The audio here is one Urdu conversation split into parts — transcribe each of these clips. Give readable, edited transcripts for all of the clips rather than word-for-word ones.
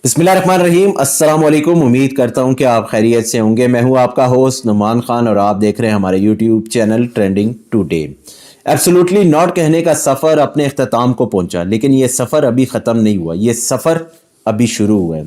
بسم اللہ الرحمن الرحیم۔ السلام علیکم، امید کرتا ہوں کہ آپ خیریت سے ہوں گے۔ میں ہوں آپ کا ہوسٹ نعمان خان اور آپ دیکھ رہے ہیں ہمارے YouTube channel trending today. Absolutely not کہنے کا سفر اپنے اختتام کو پہنچا، لیکن یہ سفر ابھی ختم نہیں ہوا، یہ سفر ابھی شروع ہوا ہے۔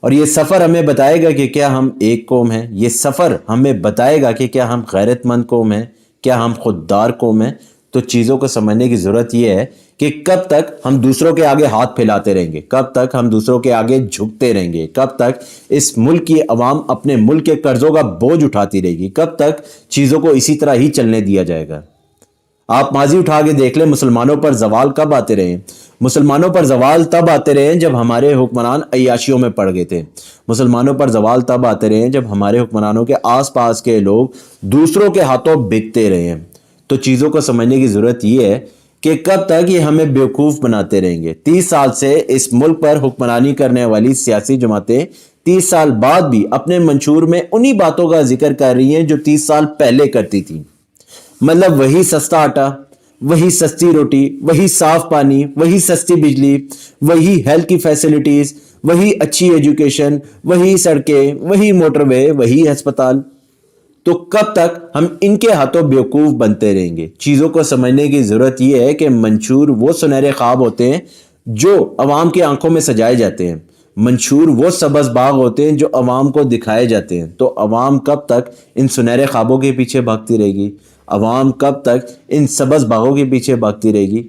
اور یہ سفر ہمیں بتائے گا کہ کیا ہم ایک قوم ہیں، یہ سفر ہمیں بتائے گا کہ کیا ہم غیرت مند قوم ہیں، کیا ہم خوددار قوم ہیں۔ تو چیزوں کو سمجھنے کی ضرورت یہ ہے کہ کب تک ہم دوسروں کے آگے ہاتھ پھیلاتے رہیں گے، کب تک ہم دوسروں کے آگے جھکتے رہیں گے، کب تک اس ملک کی عوام اپنے ملک کے قرضوں کا بوجھ اٹھاتی رہے گی، کب تک چیزوں کو اسی طرح ہی چلنے دیا جائے گا۔ آپ ماضی اٹھا کے دیکھ لیں، مسلمانوں پر زوال کب آتے رہے ہیں؟ مسلمانوں پر زوال تب آتے رہے ہیں جب ہمارے حکمران عیاشیوں میں پڑ گئے تھے۔ مسلمانوں پر زوال تب آتے رہے ہیں جب ہمارے حکمرانوں کے آس پاس کے لوگ دوسروں کے ہاتھوں بکتے رہے ہیں۔ تو چیزوں کو سمجھنے کی ضرورت یہ ہے کہ کب تک یہ ہمیں بیوقوف بناتے رہیں گے۔ 30 سال سے اس ملک پر حکمرانی کرنے والی سیاسی جماعتیں 30 سال بعد بھی اپنے منشور میں انہی باتوں کا ذکر کر رہی ہیں جو 30 سال پہلے کرتی تھیں۔ مطلب وہی سستا آٹا، وہی سستی روٹی، وہی صاف پانی، وہی سستی بجلی، وہی ہیلتھ کی فیسلٹیز، وہی اچھی ایجوکیشن، وہی سڑکیں، وہی موٹر وے، وہی ہسپتال۔ تو کب تک ہم ان کے ہاتھوں بیوقوف بنتے رہیں گے؟ چیزوں کو سمجھنے کی ضرورت یہ ہے کہ منشور وہ سنہرے خواب ہوتے ہیں جو عوام کی آنکھوں میں سجائے جاتے ہیں، منشور وہ سبز باغ ہوتے ہیں جو عوام کو دکھائے جاتے ہیں۔ تو عوام کب تک ان سنہرے خوابوں کے پیچھے بھاگتی رہے گی؟ عوام کب تک ان سبز باغوں کے پیچھے بھاگتی رہے گی؟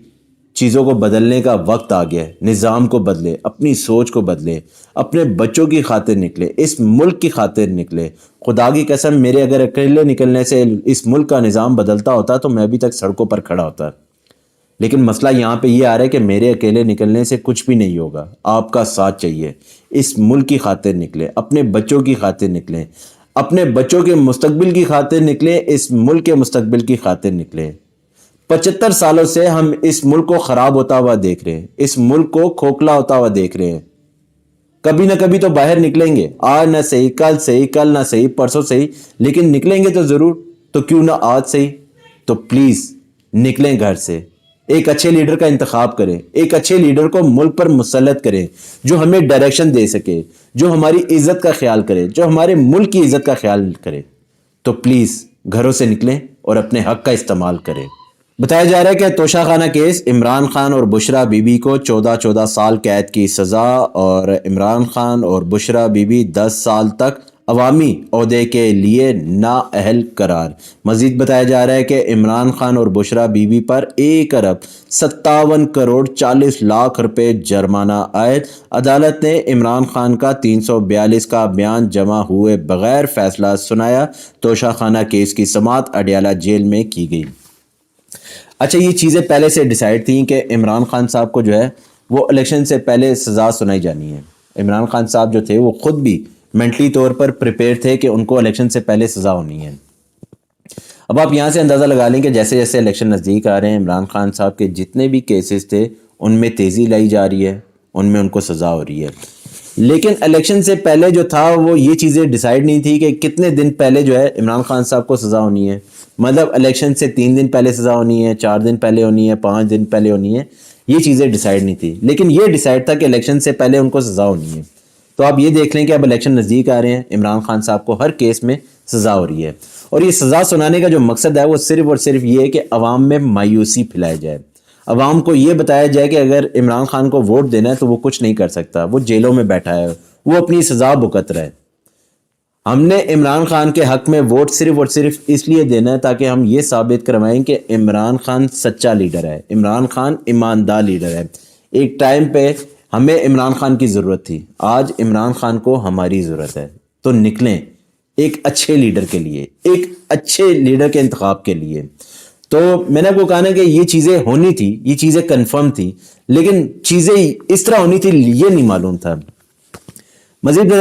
چیزوں کو بدلنے کا وقت آ گیا ہے۔ نظام کو بدلے، اپنی سوچ کو بدلے، اپنے بچوں کی خاطر نکلے، اس ملک کی خاطر نکلے۔ خدا کی قسم، میرے اگر اکیلے نکلنے سے اس ملک کا نظام بدلتا ہوتا تو میں ابھی تک سڑکوں پر کھڑا ہوتا۔ لیکن مسئلہ یہاں پہ یہ آ رہا ہے کہ میرے اکیلے نکلنے سے کچھ بھی نہیں ہوگا، آپ کا ساتھ چاہیے۔ اس ملک کی خاطر نکلیں، اپنے بچوں کی خاطر نکلیں، اپنے بچوں کے مستقبل کی خاطر نکلیں، اس ملک کے مستقبل کی خاطر نکلیں۔ 75 سالوں سے ہم اس ملک کو خراب ہوتا ہوا دیکھ رہے ہیں، اس ملک کو کھوکھلا ہوتا ہوا دیکھ رہے ہیں۔ کبھی نہ کبھی تو باہر نکلیں گے، آج نہ صحیح، کل نہ صحیح، پرسوں صحیح، لیکن نکلیں گے تو ضرور۔ تو کیوں نہ آج صحیح؟ تو پلیز نکلیں گھر سے، ایک اچھے لیڈر کا انتخاب کریں، ایک اچھے لیڈر کو ملک پر مسلط کریں جو ہمیں ڈائریکشن دے سکے، جو ہماری عزت کا خیال کرے، جو ہمارے ملک کی عزت کا خیال کرے۔ تو پلیز گھروں سے نکلیں اور اپنے حق کا استعمال کریں۔ بتایا جا رہا ہے کہ توشہ خانہ کیس، عمران خان اور بشرا بی بی کو 14 سال قید کی سزا، اور عمران خان اور بشرا بی بی 10 سال تک عوامی عہدے کے لیے نااہل قرار۔ مزید بتایا جا رہا ہے کہ عمران خان اور بشرا بی بی پر 1,57,40,00,000 روپے جرمانہ عائد۔ عدالت نے عمران خان کا 342 کا بیان جمع ہوئے بغیر فیصلہ سنایا۔ توشہ خانہ کیس کی سماعت اڈیالہ جیل میں کی گئی۔ اچھا، یہ چیزیں پہلے سے ڈیسائیڈ تھیں کہ عمران خان صاحب کو جو ہے وہ الیکشن سے پہلے سزا سنائی جانی ہے۔ عمران خان صاحب جو تھے وہ خود بھی مینٹلی طور پر پریپیئر تھے کہ ان کو الیکشن سے پہلے سزا ہونی ہے۔ اب آپ یہاں سے اندازہ لگا لیں کہ جیسے جیسے الیکشن نزدیک آ رہے ہیں، عمران خان صاحب کے جتنے بھی کیسز تھے ان میں تیزی لائی جا رہی ہے، ان میں ان کو سزا ہو رہی ہے۔ لیکن الیکشن سے پہلے جو تھا وہ یہ چیزیں ڈیسائیڈ نہیں تھی کہ کتنے دن پہلے جو ہے عمران خان صاحب کو سزا ہونی ہے۔ مطلب الیکشن سے 3 دن پہلے سزا ہونی ہے، 4 دن پہلے ہونی ہے، 5 دن پہلے ہونی ہے، یہ چیزیں ڈیسائیڈ نہیں تھی۔ لیکن یہ ڈیسائیڈ تھا کہ الیکشن سے پہلے ان کو سزا ہونی ہے۔ تو آپ یہ دیکھ لیں کہ اب الیکشن نزدیک آ رہے ہیں، عمران خان صاحب کو ہر کیس میں سزا ہو رہی ہے، اور یہ سزا سنانے کا جو مقصد ہے وہ صرف اور صرف یہ ہے کہ عوام میں مایوسی پھیلائی جائے، عوام کو یہ بتایا جائے کہ اگر عمران خان کو ووٹ دینا ہے تو وہ کچھ نہیں کر سکتا، وہ جیلوں میں بیٹھا ہے، وہ اپنی سزا بھگت رہا ہے۔ ہم نے عمران خان کے حق میں ووٹ صرف اور صرف اس لیے دینا ہے تاکہ ہم یہ ثابت کروائیں کہ عمران خان سچا لیڈر ہے، عمران خان ایماندار لیڈر ہے۔ ایک ٹائم پہ ہمیں عمران خان کی ضرورت تھی، آج عمران خان کو ہماری ضرورت ہے۔ تو نکلیں ایک اچھے لیڈر کے لیے، ایک اچھے لیڈر کے انتخاب کے لیے۔ تو میں نے آپ کو کہا نا کہ یہ چیزیں ہونی تھی، یہ چیزیں کنفرم تھی، لیکن چیزیں اس طرح ہونی تھی یہ نہیں معلوم تھا۔ مزید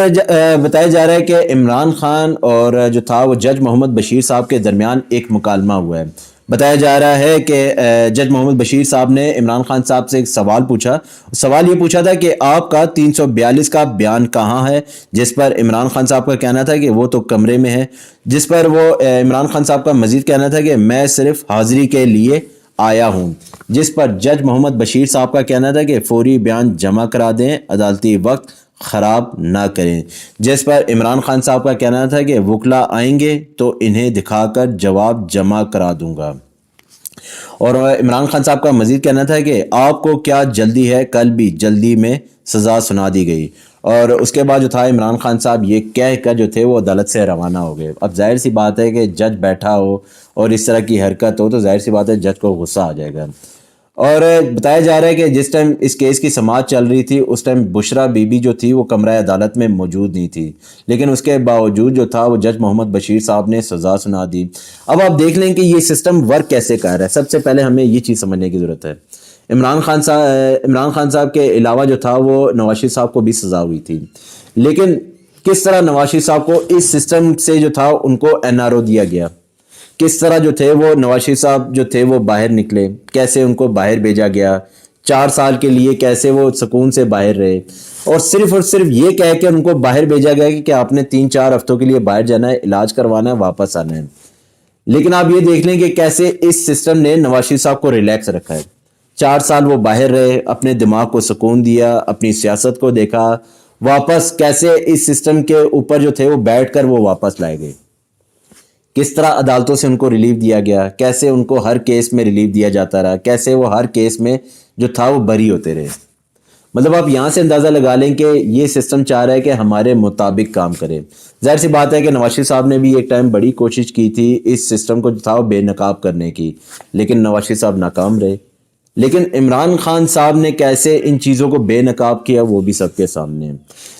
بتایا جا رہا ہے کہ عمران خان اور جو تھا وہ جج محمد بشیر صاحب کے درمیان ایک مکالمہ ہوا ہے۔ بتایا جا رہا ہے کہ جج محمد بشیر صاحب نے عمران خان صاحب سے ایک سوال پوچھا۔ سوال یہ پوچھا تھا کہ آپ کا 342 کا بیان کہاں ہے، جس پر عمران خان صاحب کا کہنا تھا کہ وہ تو کمرے میں ہے، جس پر وہ عمران خان صاحب کا مزید کہنا تھا کہ میں صرف حاضری کے لیے آیا ہوں، جس پر جج محمد بشیر صاحب کا کہنا تھا کہ فوری بیان جمع کرا دیں، عدالتی وقت خراب نہ کریں، جس پر عمران خان صاحب کا کہنا تھا کہ وکلا آئیں گے تو انہیں دکھا کر جواب جمع کرا دوں گا۔ اور عمران خان صاحب کا مزید کہنا تھا کہ آپ کو کیا جلدی ہے، کل بھی جلدی میں سزا سنا دی گئی۔ اور اس کے بعد جو تھا عمران خان صاحب یہ کہہ کر جو تھے وہ عدالت سے روانہ ہو گئے۔ اب ظاہر سی بات ہے کہ جج بیٹھا ہو اور اس طرح کی حرکت ہو تو ظاہر سی بات ہے جج کو غصہ آ جائے گا۔ اور بتایا جا رہا ہے کہ جس ٹائم اس کیس کی سماعت چل رہی تھی اس ٹائم بشرا بی بی جو تھی وہ کمرہ عدالت میں موجود نہیں تھی، لیکن اس کے باوجود جو تھا وہ جج محمد بشیر صاحب نے سزا سنا دی۔ اب آپ دیکھ لیں کہ یہ سسٹم ورک کیسے کر رہا ہے۔ سب سے پہلے ہمیں یہ چیز سمجھنے کی ضرورت ہے، عمران خان صاحب کے علاوہ جو تھا وہ نواز شریف صاحب کو بھی سزا ہوئی تھی، لیکن کس طرح نواز شریف صاحب کو اس سسٹم سے جو تھا ان کو NRO دیا گیا، کس طرح جو تھے وہ نواز شریف صاحب جو تھے وہ باہر نکلے، کیسے ان کو باہر بھیجا گیا 4 سال کے لیے، کیسے وہ سکون سے باہر رہے، اور صرف یہ کہہ کے ان کو باہر بھیجا گیا کہ آپ نے 3-4 ہفتوں کے لیے باہر جانا ہے، علاج کروانا ہے، واپس آنا ہے۔ لیکن آپ یہ دیکھ لیں کہ کیسے اس سسٹم نے نواز شریف صاحب کو ریلیکس رکھا ہے۔ 4 سال وہ باہر رہے، اپنے دماغ کو سکون دیا، اپنی سیاست کو دیکھا، واپس کیسے اس سسٹم کے اوپر جو تھے وہ بیٹھ کر وہ واپس لائے گئے، کس طرح عدالتوں سے ان کو ریلیف دیا گیا، کیسے ان کو ہر کیس میں ریلیف دیا جاتا رہا، کیسے وہ ہر کیس میں جو تھا وہ بری ہوتے رہے۔ مطلب آپ یہاں سے اندازہ لگا لیں کہ یہ سسٹم چاہ رہا ہے کہ ہمارے مطابق کام کرے۔ ظاہر سی بات ہے کہ نواز شریف صاحب نے بھی ایک ٹائم بڑی کوشش کی تھی اس سسٹم کو جو تھا وہ بے نقاب کرنے کی، لیکن نواز شریف صاحب ناکام رہے۔ لیکن عمران خان صاحب نے کیسے ان چیزوں کو بے نقاب کیا وہ بھی سب کے سامنے ہے۔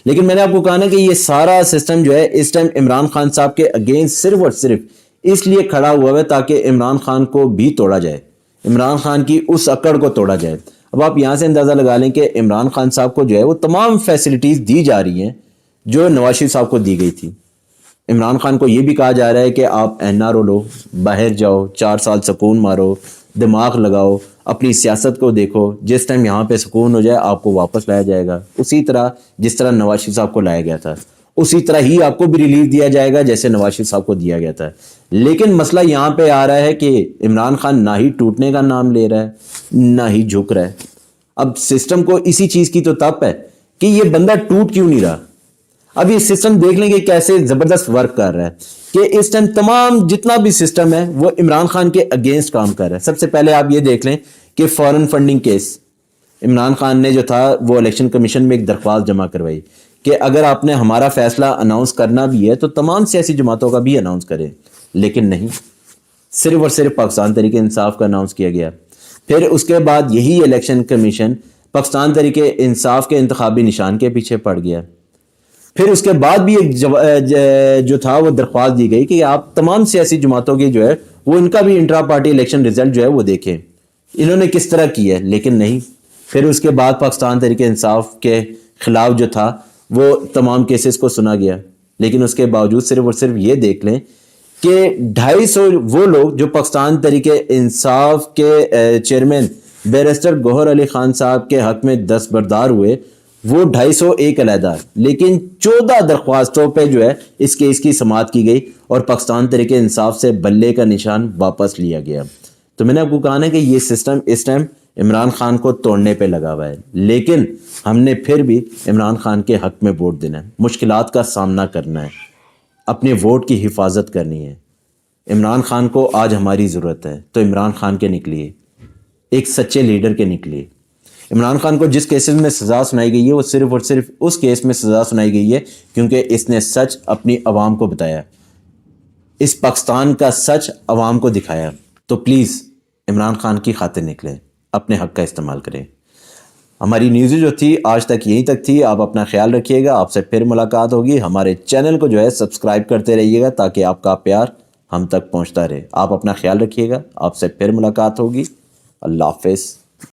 لیکن میں نے آپ کو کہا نا کہ یہ سارا سسٹم جو ہے اس ٹائم عمران خان صاحب کے اگینسٹ صرف اور صرف اس لیے کھڑا ہوا ہے تاکہ عمران خان کو بھی توڑا جائے، عمران خان کی اس اکڑ کو توڑا جائے۔ اب آپ یہاں سے اندازہ لگا لیں کہ عمران خان صاحب کو جو ہے وہ تمام فیسلٹیز دی جا رہی ہیں جو نواز شریف صاحب کو دی گئی تھی۔ عمران خان کو یہ بھی کہا جا رہا ہے کہ آپ NRO لو، باہر جاؤ، 4 سال سکون مارو، دماغ لگاؤ، اپنی سیاست کو دیکھو، جس ٹائم یہاں پہ سکون ہو جائے آپ کو واپس لایا جائے گا، اسی طرح جس طرح نواز شریف صاحب کو لایا گیا تھا اسی طرح ہی آپ کو بھی ریلیف دیا جائے گا جیسے نواز شریف صاحب کو دیا گیا تھا۔ لیکن مسئلہ یہاں پہ آ رہا ہے کہ عمران خان نہ ہی ٹوٹنے کا نام لے رہا ہے نہ ہی جھک رہا ہے۔ اب سسٹم کو اسی چیز کی تو تپ ہے کہ یہ بندہ ٹوٹ کیوں نہیں رہا۔ اب یہ سسٹم دیکھ لیں کہ کیسے زبردست ورک کر رہا ہے کہ اس ٹائم تمام جتنا بھی سسٹم ہے وہ عمران خان کے اگینسٹ کام کر رہا ہے۔ سب سے پہلے آپ یہ دیکھ لیں کہ فورن فنڈنگ کیس عمران خان نے جو تھا وہ الیکشن کمیشن میں ایک درخواست جمع کروائی کہ اگر آپ نے ہمارا فیصلہ اناؤنس کرنا بھی ہے تو تمام سیاسی جماعتوں کا بھی اناؤنس کریں، لیکن نہیں، صرف اور صرف پاکستان تحریک انصاف کا اناؤنس کیا گیا۔ پھر اس کے بعد یہی الیکشن کمیشن پاکستان تحریک انصاف کے انتخابی نشان کے پیچھے پڑ گیا۔ پھر اس کے بعد بھی ایک جو تھا وہ درخواست دی گئی کہ آپ تمام سیاسی جماعتوں کی جو ہے وہ ان کا بھی انٹرا پارٹی الیکشن رزلٹ جو ہے وہ دیکھیں انہوں نے کس طرح کی ہے، لیکن نہیں۔ پھر اس کے بعد پاکستان تحریک انصاف کے خلاف جو تھا وہ تمام کیسز کو سنا گیا، لیکن اس کے باوجود صرف اور صرف یہ دیکھ لیں کہ 250 وہ لوگ جو پاکستان تحریک انصاف کے چیئرمین بیرسٹر گوہر علی خان صاحب کے حق میں دستبردار ہوئے، وہ 250 ایک علیحدہ، لیکن 14 درخواستوں پہ جو ہے اس کیس کی سماعت کی گئی اور پاکستان تحریک انصاف سے بلے کا نشان واپس لیا گیا۔ تو میں نے آپ کو کہا نا کہ یہ سسٹم اس ٹائم عمران خان کو توڑنے پہ لگا ہوا ہے، لیکن ہم نے پھر بھی عمران خان کے حق میں ووٹ دینا ہے، مشکلات کا سامنا کرنا ہے، اپنے ووٹ کی حفاظت کرنی ہے۔ عمران خان کو آج ہماری ضرورت ہے تو عمران خان کے نکلیے، ایک سچے لیڈر کے نکلیے۔ عمران خان کو جس کیسز میں سزا سنائی گئی ہے وہ صرف اور صرف اس کیس میں سزا سنائی گئی ہے کیونکہ اس نے سچ اپنی عوام کو بتایا، اس پاکستان کا سچ عوام کو دکھایا۔ تو پلیز عمران خان کی خاطر نکلیں، اپنے حق کا استعمال کریں۔ ہماری نیوز جو تھی آج تک یہیں تک تھی۔ آپ اپنا خیال رکھیے گا، آپ سے پھر ملاقات ہوگی۔ ہمارے چینل کو جو ہے سبسکرائب کرتے رہیے گا تاکہ آپ کا پیار ہم تک پہنچتا رہے۔ آپ اپنا خیال رکھیے گا، آپ سے پھر ملاقات ہوگی۔ اللہ حافظ۔